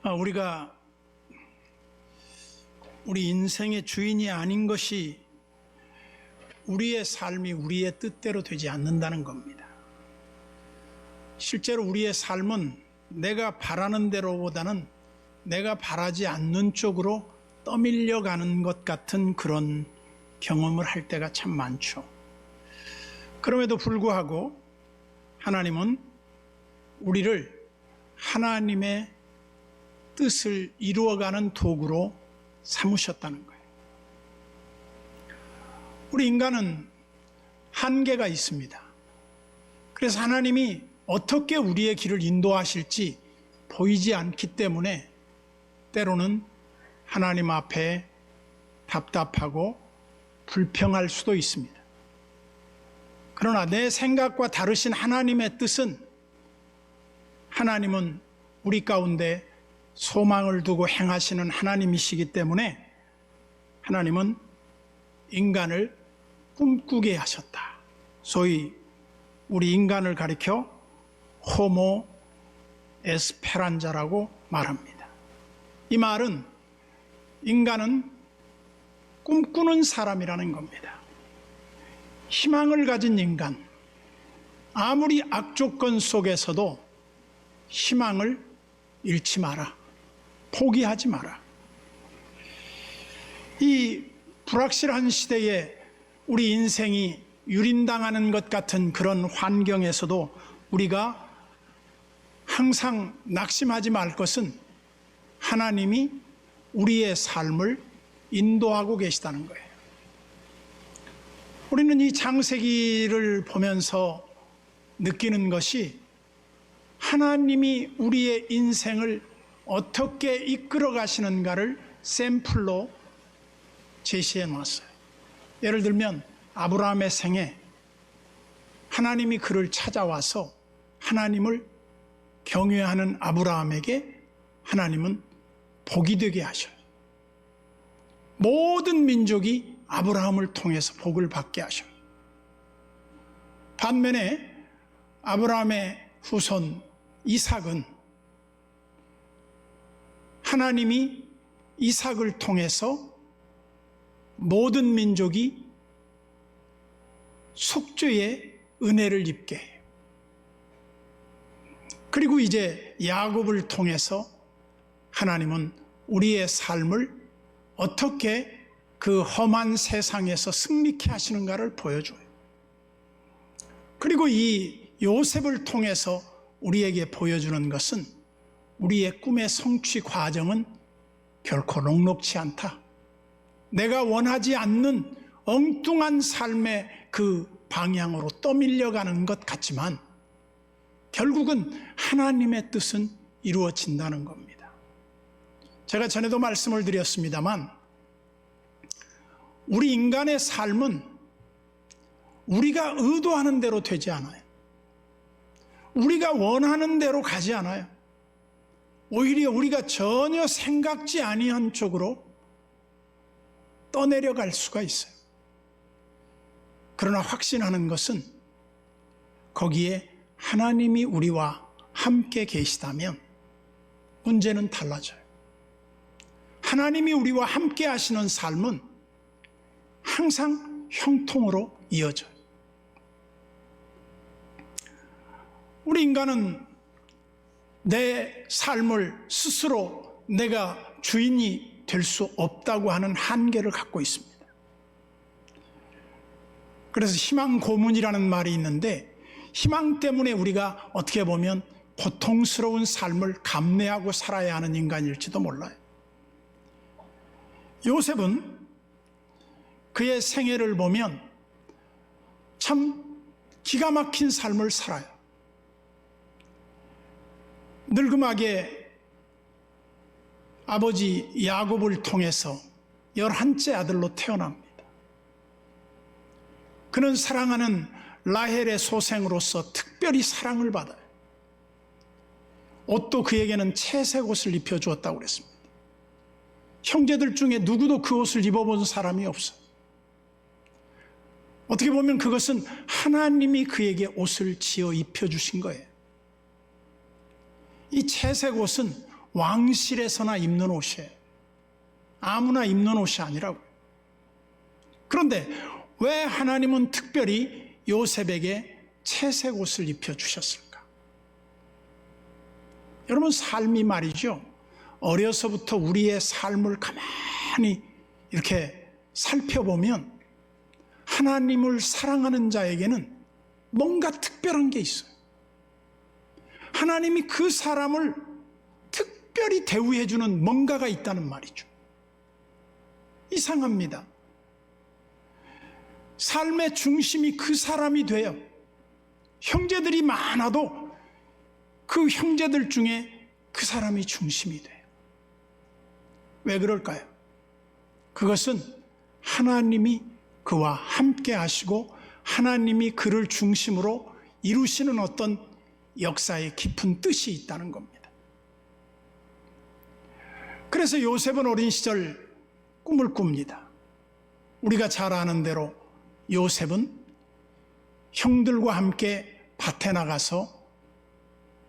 우리가 우리 인생의 주인이 아닌 것이 우리의 삶이 우리의 뜻대로 되지 않는다는 겁니다. 실제로 우리의 삶은 내가 바라는 대로보다는 내가 바라지 않는 쪽으로 떠밀려 가는 것 같은 그런 경험을 할 때가 참 많죠. 그럼에도 불구하고 하나님은 우리를 하나님의 뜻을 이루어가는 도구로 삼으셨다는 거예요. 우리 인간은 한계가 있습니다. 그래서 하나님이 어떻게 우리의 길을 인도하실지 보이지 않기 때문에 때로는 하나님 앞에 답답하고 불평할 수도 있습니다. 그러나 내 생각과 다르신 하나님의 뜻은, 하나님은 우리 가운데 소망을 두고 행하시는 하나님이시기 때문에 하나님은 인간을 꿈꾸게 하셨다. 소위 우리 인간을 가리켜 호모 에스페란자라고 말합니다. 이 말은 인간은 꿈꾸는 사람이라는 겁니다. 희망을 가진 인간, 아무리 악조건 속에서도 희망을 잃지 마라. 포기하지 마라. 이 불확실한 시대에 우리 인생이 유린당하는 것 같은 그런 환경에서도 우리가 항상 낙심하지 말 것은 하나님이 우리의 삶을 인도하고 계시다는 거예요. 우리는 이 창세기를 보면서 느끼는 것이 하나님이 우리의 인생을 어떻게 이끌어 가시는가를 샘플로 제시해 놨어요. 예를 들면 아브라함의 생애, 하나님이 그를 찾아와서 하나님을 경외하는 아브라함에게 하나님은 복이 되게 하셔요. 모든 민족이 아브라함을 통해서 복을 받게 하셔요. 반면에 아브라함의 후손 이삭은 하나님이 이삭을 통해서 모든 민족이 속죄의 은혜를 입게 해요. 그리고 이제 야곱을 통해서 하나님은 우리의 삶을 어떻게 그 험한 세상에서 승리케 하시는가를 보여줘요. 그리고 이 요셉을 통해서 우리에게 보여주는 것은 우리의 꿈의 성취 과정은 결코 녹록치 않다. 내가 원하지 않는 엉뚱한 삶의 그 방향으로 떠밀려가는 것 같지만 결국은 하나님의 뜻은 이루어진다는 겁니다. 제가 전에도 말씀을 드렸습니다만 우리 인간의 삶은 우리가 의도하는 대로 되지 않아요. 우리가 원하는 대로 가지 않아요. 오히려 우리가 전혀 생각지 아니한 쪽으로 떠내려갈 수가 있어요. 그러나 확신하는 것은 거기에 하나님이 우리와 함께 계시다면 문제는 달라져요. 하나님이 우리와 함께 하시는 삶은 항상 형통으로 이어져요. 우리 인간은 내 삶을 스스로 내가 주인이 될 수 없다고 하는 한계를 갖고 있습니다. 그래서 희망 고문이라는 말이 있는데 희망 때문에 우리가 어떻게 보면 고통스러운 삶을 감내하고 살아야 하는 인간일지도 몰라요. 요셉은 그의 생애를 보면 참 기가 막힌 삶을 살아요. 늙음하게 아버지 야곱을 통해서 11째 아들로 태어납니다. 그는 사랑하는 라헬의 소생으로서 특별히 사랑을 받아요. 옷도 그에게는 채색 옷을 입혀주었다고 그랬습니다. 형제들 중에 누구도 그 옷을 입어본 사람이 없어요. 어떻게 보면 그것은 하나님이 그에게 옷을 지어 입혀주신 거예요. 이 채색 옷은 왕실에서나 입는 옷이에요. 아무나 입는 옷이 아니라고요. 그런데 왜 하나님은 특별히 요셉에게 채색 옷을 입혀주셨을까? 여러분, 삶이 말이죠, 어려서부터 우리의 삶을 가만히 이렇게 살펴보면 하나님을 사랑하는 자에게는 뭔가 특별한 게 있어요. 하나님이 그 사람을 특별히 대우해주는 뭔가가 있다는 말이죠. 이상합니다. 삶의 중심이 그 사람이 돼요. 형제들이 많아도 그 형제들 중에 그 사람이 중심이 돼요. 왜 그럴까요? 그것은 하나님이 그와 함께 하시고 하나님이 그를 중심으로 이루시는 어떤 역사의 깊은 뜻이 있다는 겁니다. 그래서 요셉은 어린 시절 꿈을 꿉니다. 우리가 잘 아는 대로 요셉은 형들과 함께 밭에 나가서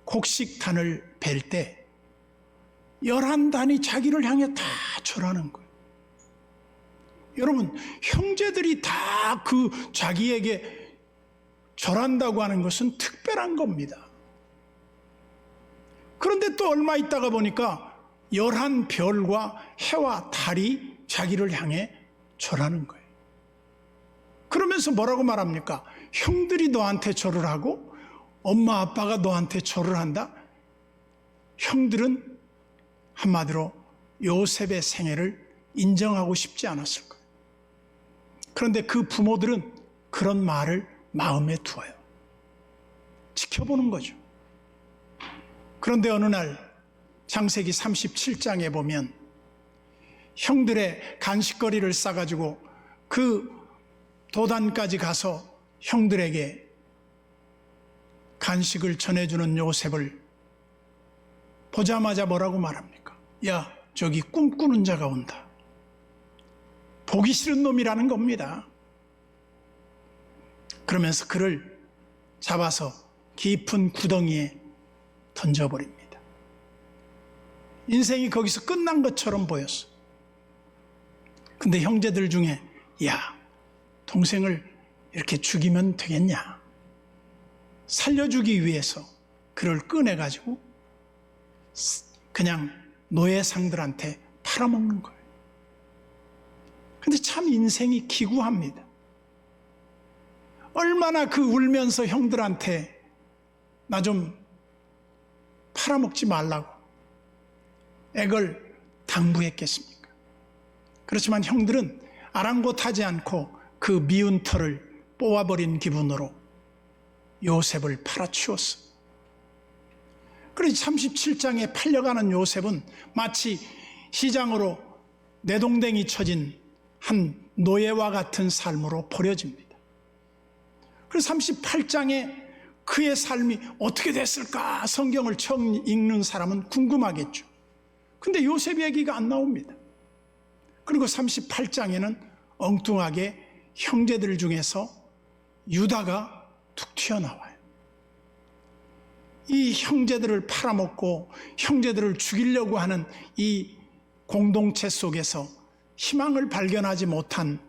곡식단을 벨 때 11단이 자기를 향해 다 절하는 거예요. 여러분, 형제들이 다 그 자기에게 절한다고 하는 것은 특별한 겁니다. 그런데 또 얼마 있다가 보니까 11별과 해와 달이 자기를 향해 절하는 거예요. 그러면서 뭐라고 말합니까? 형들이 너한테 절을 하고 엄마 아빠가 너한테 절을 한다? 형들은 한마디로 요셉의 생애를 인정하고 싶지 않았을 거예요. 그런데 그 부모들은 그런 말을 마음에 두어요. 지켜보는 거죠. 그런데 어느 날 창세기 37장에 보면 형들의 간식거리를 싸가지고 그 도단까지 가서 형들에게 간식을 전해주는 요셉을 보자마자 뭐라고 말합니까? 야, 저기 꿈꾸는 자가 온다. 보기 싫은 놈이라는 겁니다. 그러면서 그를 잡아서 깊은 구덩이에 던져버립니다. 인생이 거기서 끝난 것처럼 보였어. 근데 형제들 중에 야, 동생을 이렇게 죽이면 되겠냐? 살려주기 위해서 그를 꺼내가지고 그냥 노예상들한테 팔아먹는 거예요. 근데 참 인생이 기구합니다. 얼마나 그 울면서 형들한테 나 좀 팔아먹지 말라고 액을 당부했겠습니까? 그렇지만 형들은 아랑곳하지 않고 그 미운 털을 뽑아버린 기분으로 요셉을 팔아치웠어. 그래서 37장에 팔려가는 요셉은 마치 시장으로 내동댕이 쳐진 한 노예와 같은 삶으로 버려집니다. 그래서 38장에 그의 삶이 어떻게 됐을까 성경을 처음 읽는 사람은 궁금하겠죠. 근데 요셉 얘기가 안 나옵니다. 그리고 38장에는 엉뚱하게 형제들 중에서 유다가 툭 튀어나와요. 이 형제들을 팔아먹고 형제들을 죽이려고 하는 이 공동체 속에서 희망을 발견하지 못한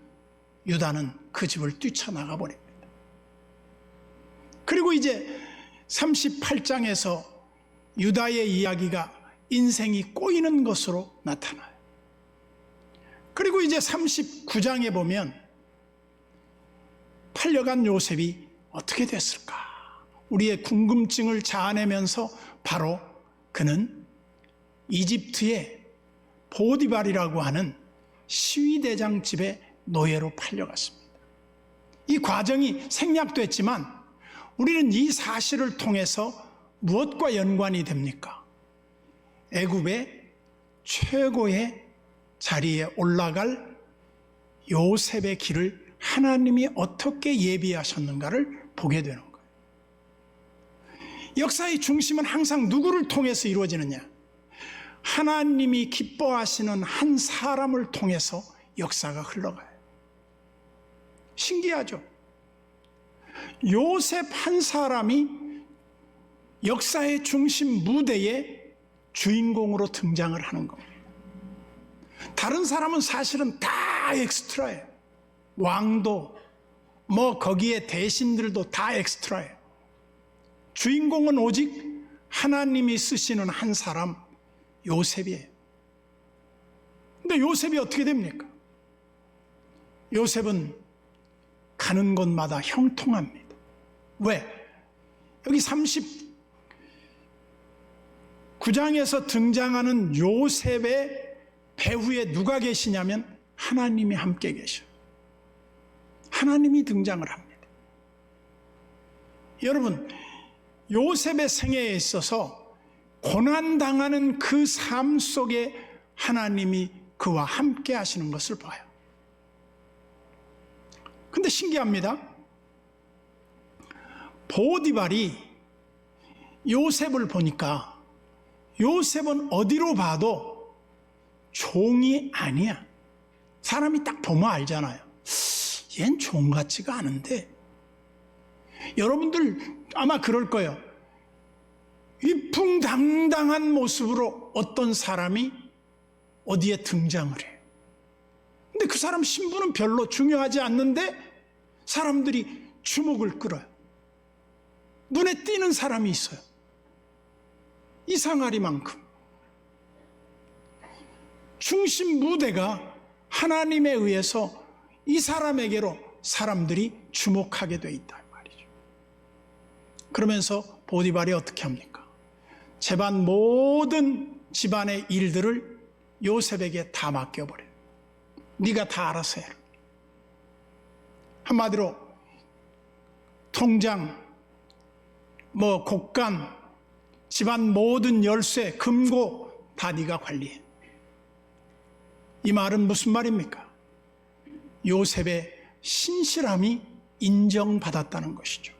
유다는 그 집을 뛰쳐나가 버립니다. 그리고 이제 38장에서 유다의 이야기가 인생이 꼬이는 것으로 나타나요. 그리고 이제 39장에 보면 팔려간 요셉이 어떻게 됐을까? 우리의 궁금증을 자아내면서 바로 그는 이집트의 보디발이라고 하는 시위대장 집에 노예로 팔려갔습니다. 이 과정이 생략됐지만 우리는 이 사실을 통해서 무엇과 연관이 됩니까? 애굽의 최고의 자리에 올라갈 요셉의 길을 하나님이 어떻게 예비하셨는가를 보게 되는 거예요. 역사의 중심은 항상 누구를 통해서 이루어지느냐? 하나님이 기뻐하시는 한 사람을 통해서 역사가 흘러가요. 신기하죠? 요셉 한 사람이 역사의 중심 무대에 주인공으로 등장을 하는 겁니다. 다른 사람은 사실은 다 엑스트라예요. 왕도 거기에 대신들도 다 엑스트라예요. 주인공은 오직 하나님이 쓰시는 한 사람, 요셉이에요. 근데 요셉이 어떻게 됩니까? 요셉은 가는 곳마다 형통합니다. 왜? 여기 39장에서 등장하는 요셉의 배후에 누가 계시냐면 하나님이 함께 계셔요. 하나님이 등장을 합니다. 여러분, 요셉의 생애에 있어서 고난당하는 그 삶 속에 하나님이 그와 함께 하시는 것을 봐요. 근데 신기합니다. 보디발이 요셉을 보니까 요셉은 어디로 봐도 종이 아니야. 사람이 딱 보면 알잖아요. 얜 종 같지가 않은데. 여러분들 아마 그럴 거예요. 위풍당당한 모습으로 어떤 사람이 어디에 등장을 해요. 근데 그 사람 신분은 별로 중요하지 않는데 사람들이 주목을 끌어요. 눈에 띄는 사람이 있어요. 이상하리만큼. 중심 무대가 하나님에 의해서 이 사람에게로 사람들이 주목하게 돼 있다 말이죠. 그러면서 보디발이 어떻게 합니까? 집안 모든 집안의 일들을 요셉에게 다 맡겨버려요. 네가 다 알아서 해라. 한마디로 통장, 곡간, 집안 모든 열쇠, 금고 다 네가 관리해. 이 말은 무슨 말입니까? 요셉의 신실함이 인정받았다는 것이죠.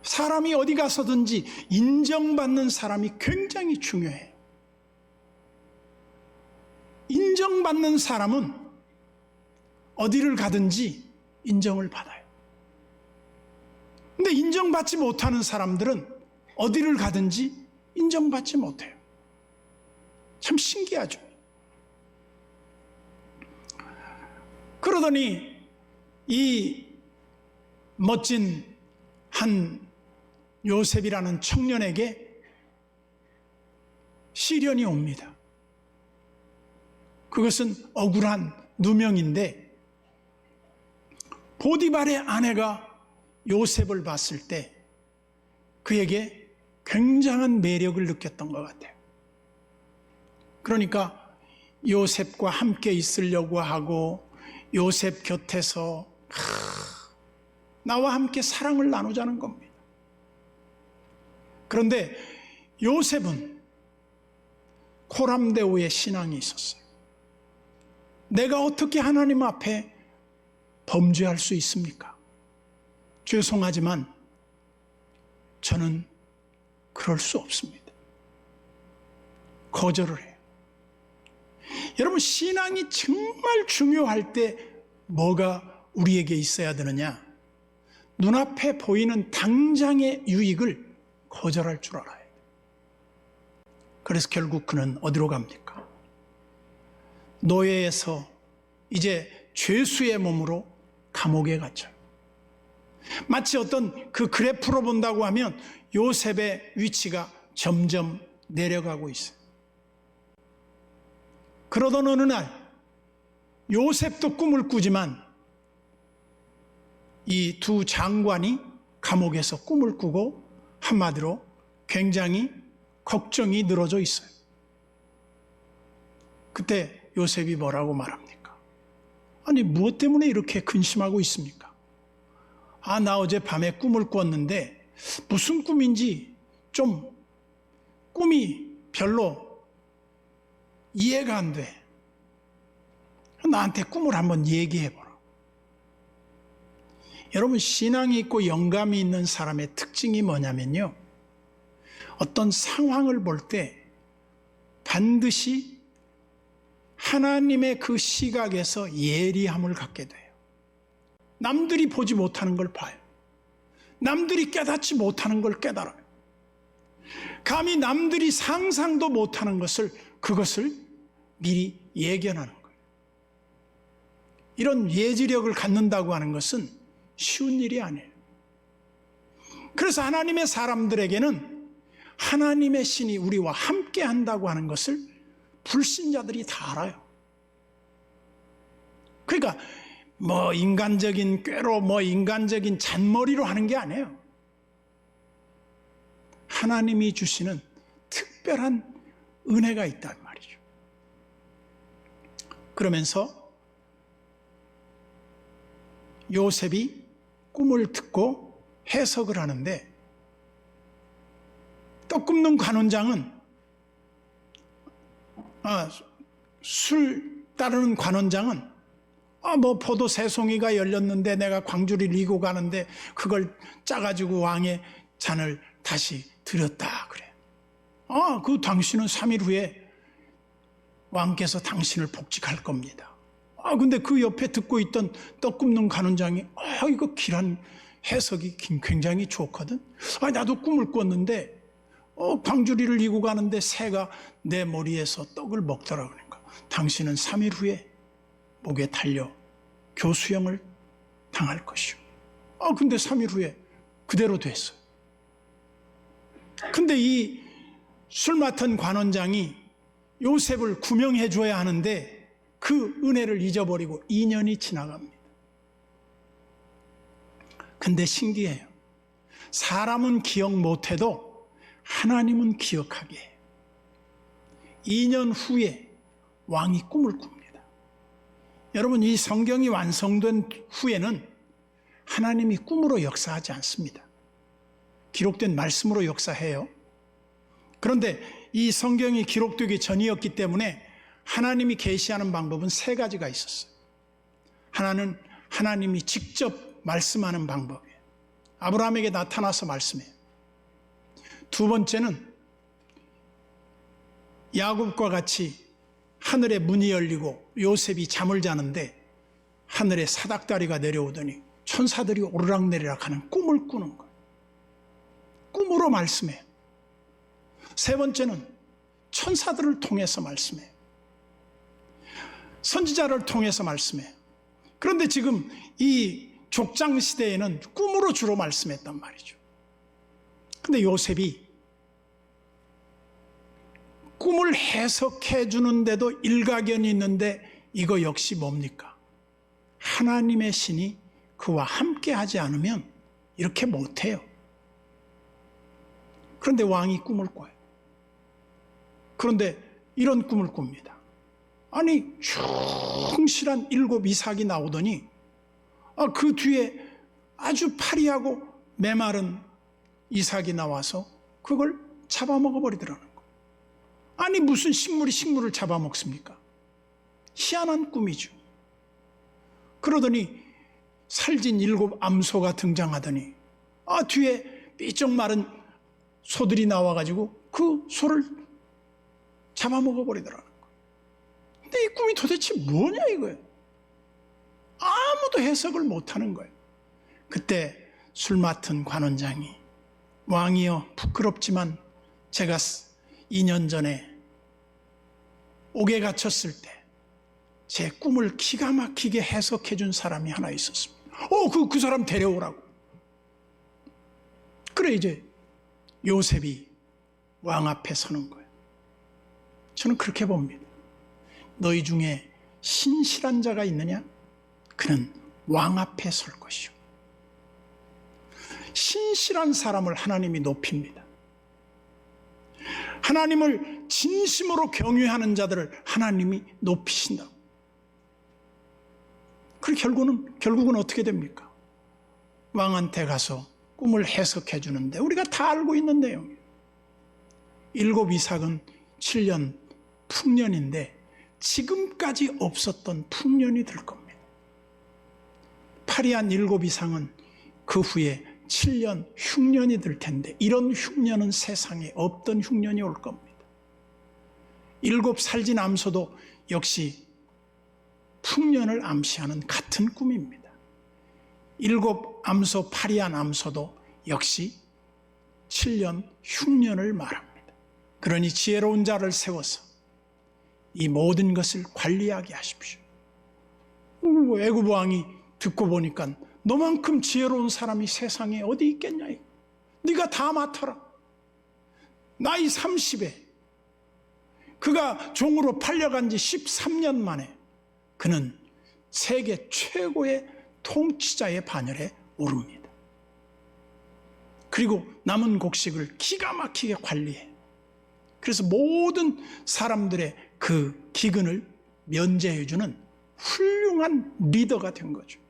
사람이 어디 가서든지 인정받는 사람이 굉장히 중요해요. 인정받는 사람은 어디를 가든지 인정을 받아요. 근데 인정받지 못하는 사람들은 어디를 가든지 인정받지 못해요. 참 신기하죠. 그러더니 이 멋진 한 요셉이라는 청년에게 시련이 옵니다. 그것은 억울한 누명인데 보디발의 아내가 요셉을 봤을 때 그에게 굉장한 매력을 느꼈던 것 같아요. 그러니까 요셉과 함께 있으려고 하고 요셉 곁에서 나와 함께 사랑을 나누자는 겁니다. 그런데 요셉은 코람데오의 신앙이 있었어요. 내가 어떻게 하나님 앞에 범죄할 수 있습니까? 죄송하지만 저는 그럴 수 없습니다. 거절을 해요. 여러분, 신앙이 정말 중요할 때 뭐가 우리에게 있어야 되느냐? 눈앞에 보이는 당장의 유익을 거절할 줄 알아야 돼요. 그래서 결국 그는 어디로 갑니까? 노예에서 이제 죄수의 몸으로 감옥에 갇혀요. 마치 어떤 그 그래프로 본다고 하면 요셉의 위치가 점점 내려가고 있어요. 그러던 어느 날 요셉도 꿈을 꾸지만 이 두 장관이 감옥에서 꿈을 꾸고 한마디로 굉장히 걱정이 늘어져 있어요. 그때 요셉이 뭐라고 말합니까? 아니, 무엇 때문에 이렇게 근심하고 있습니까? 나 어제 밤에 꿈을 꿨는데 무슨 꿈인지 좀 꿈이 별로 이해가 안 돼. 나한테 꿈을 한번 얘기해보라. 여러분, 신앙이 있고 영감이 있는 사람의 특징이 뭐냐면요, 어떤 상황을 볼 때 반드시 하나님의 그 시각에서 예리함을 갖게 돼요. 남들이 보지 못하는 걸 봐요. 남들이 깨닫지 못하는 걸 깨달아요. 감히 남들이 상상도 못하는 그것을 미리 예견하는 거예요. 이런 예지력을 갖는다고 하는 것은 쉬운 일이 아니에요. 그래서 하나님의 사람들에게는 하나님의 신이 우리와 함께 한다고 하는 것을 불신자들이 다 알아요. 그러니까 인간적인 꾀로 인간적인 잔머리로 하는 게 아니에요. 하나님이 주시는 특별한 은혜가 있단 말이죠. 그러면서 요셉이 꿈을 듣고 해석을 하는데, 떡 굽는 관원장은 술 따르는 관원장은 포도 세 송이가 열렸는데 내가 광주리를 이고 가는데 그걸 짜가지고 왕의 잔을 다시 드렸다 그래. 그 당신은 3일 후에 왕께서 당신을 복직할 겁니다. 근데 그 옆에 듣고 있던 떡 굽는 관원장이 이거 길한 해석이 굉장히 좋거든. 나도 꿈을 꿨는데 광주리를 이고 가는데 새가 내 머리에서 떡을 먹더라. 그러니까 당신은 3일 후에 목에 달려 교수형을 당할 것이오. 근데 3일 후에 그대로 됐어요. 근데 이 술 맡은 관원장이 요셉을 구명해 줘야 하는데 그 은혜를 잊어버리고 2년이 지나갑니다. 근데 신기해요. 사람은 기억 못해도 하나님은 기억하게 해요. 2년 후에 왕이 꿈을 꿉니다. 여러분, 이 성경이 완성된 후에는 하나님이 꿈으로 역사하지 않습니다. 기록된 말씀으로 역사해요. 그런데 이 성경이 기록되기 전이었기 때문에 하나님이 계시하는 방법은 3가지가 있었어요. 하나는 하나님이 직접 말씀하는 방법이에요. 아브라함에게 나타나서 말씀해요. 2번째는 야곱과 같이 하늘의 문이 열리고 요셉이 잠을 자는데 하늘에 사닥다리가 내려오더니 천사들이 오르락내리락 하는 꿈을 꾸는 거예요. 꿈으로 말씀해요. 3번째는 천사들을 통해서 말씀해요. 선지자를 통해서 말씀해요. 그런데 지금 이 족장 시대에는 꿈으로 주로 말씀했단 말이죠. 근데 요셉이 꿈을 해석해 주는데도 일가견이 있는데 이거 역시 뭡니까? 하나님의 신이 그와 함께 하지 않으면 이렇게 못해요. 그런데 왕이 꿈을 꿔요. 그런데 이런 꿈을 꿉니다. 충실한 7 이삭이 나오더니 그 뒤에 아주 파리하고 메마른 이삭이 나와서 그걸 잡아먹어 버리더라는 거예요. 무슨 식물이 식물을 잡아먹습니까? 희한한 꿈이죠. 그러더니 살진 7 암소가 등장하더니 뒤에 삐쩍 마른 소들이 나와가지고 그 소를 잡아먹어 버리더라는 거예요. 근데 이 꿈이 도대체 뭐냐 이거예요. 아무도 해석을 못하는 거예요. 그때 술 맡은 관원장이 왕이여 부끄럽지만 제가 2년 전에 옥에 갇혔을 때 제 꿈을 기가 막히게 해석해 준 사람이 하나 있었습니다. 그 사람 데려오라고. 그래 이제 요셉이 왕 앞에 서는 거예요. 저는 그렇게 봅니다. 너희 중에 신실한 자가 있느냐? 그는 왕 앞에 설 것이요. 신실한 사람을 하나님이 높입니다. 하나님을 진심으로 경외하는 자들을 하나님이 높이신다. 그리고 결국은 어떻게 됩니까? 왕한테 가서 꿈을 해석해 주는데 우리가 다 알고 있는 내용이에요. 7 이삭은 7년 풍년인데 지금까지 없었던 풍년이 될 겁니다. 파리한 7 이상은 그 후에 7년 흉년이 될 텐데 이런 흉년은 세상에 없던 흉년이 올 겁니다. 7 살진 암소도 역시 풍년을 암시하는 같은 꿈입니다. 7 암소 파리한 암소도 역시 7년, 흉년을 말합니다. 그러니 지혜로운 자를 세워서 이 모든 것을 관리하게 하십시오. 애굽 왕이 듣고 보니까 너만큼 지혜로운 사람이 세상에 어디 있겠냐. 네가 다 맡아라. 나이 30에 그가 종으로 팔려간 지 13년 만에 그는 세계 최고의 통치자의 반열에 오릅니다. 그리고 남은 곡식을 기가 막히게 관리해. 그래서 모든 사람들의 그 기근을 면제해주는 훌륭한 리더가 된 거죠.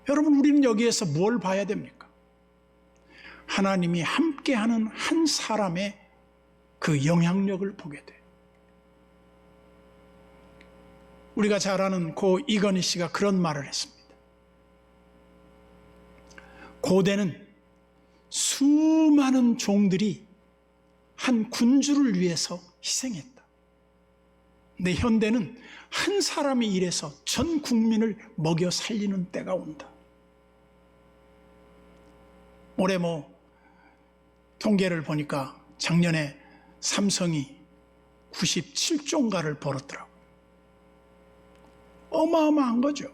여러분, 우리는 여기에서 뭘 봐야 됩니까? 하나님이 함께하는 한 사람의 그 영향력을 보게 돼요. 우리가 잘 아는 고 이건희 씨가 그런 말을 했습니다. 고대는 수많은 종들이 한 군주를 위해서 희생했다. 근데 현대는 한 사람이 일해서 전 국민을 먹여 살리는 때가 온다. 올해 통계를 보니까 작년에 삼성이 97조인가를 벌었더라고요. 어마어마한 거죠.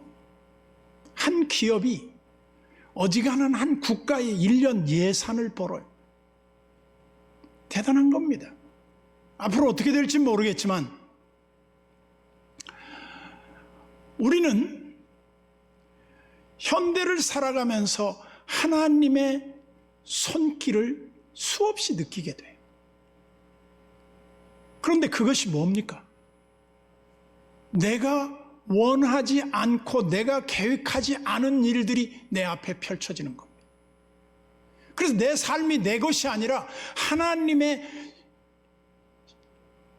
한 기업이 어지간한 한 국가의 1년 예산을 벌어요. 대단한 겁니다. 앞으로 어떻게 될지 모르겠지만 우리는 현대를 살아가면서 하나님의 손길을 수없이 느끼게 돼요. 그런데 그것이 뭡니까? 내가 원하지 않고 내가 계획하지 않은 일들이 내 앞에 펼쳐지는 겁니다. 그래서 내 삶이 내 것이 아니라 하나님의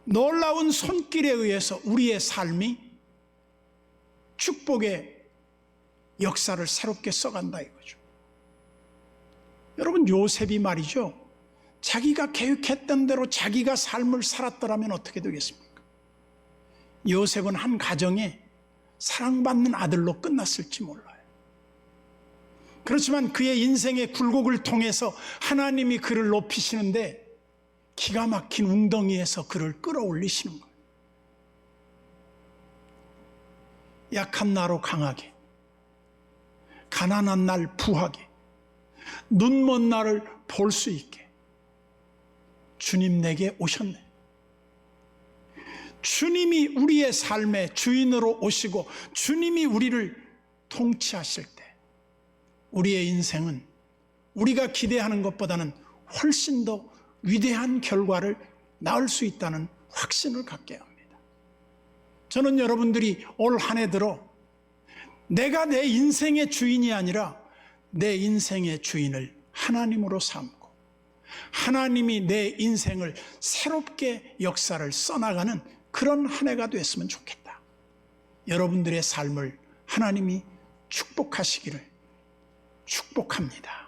놀라운 손길에 의해서 우리의 삶이 축복의 역사를 새롭게 써간다 이거죠. 여러분, 요셉이 말이죠, 자기가 계획했던 대로 자기가 삶을 살았더라면 어떻게 되겠습니까? 요셉은 한 가정에 사랑받는 아들로 끝났을지 몰라요. 그렇지만 그의 인생의 굴곡을 통해서 하나님이 그를 높이시는데 기가 막힌 웅덩이에서 그를 끌어올리시는 거예요. 약한 나로 강하게, 가난한 날 부하게, 눈먼 날을 볼 수 있게 주님 내게 오셨네. 주님이 우리의 삶의 주인으로 오시고 주님이 우리를 통치하실 때 우리의 인생은 우리가 기대하는 것보다는 훨씬 더 위대한 결과를 낳을 수 있다는 확신을 갖게 합니다. 저는 여러분들이 올 한 해 들어 내가 내 인생의 주인이 아니라 내 인생의 주인을 하나님으로 삼고 하나님이 내 인생을 새롭게 역사를 써나가는 그런 한 해가 됐으면 좋겠다. 여러분들의 삶을 하나님이 축복하시기를 축복합니다.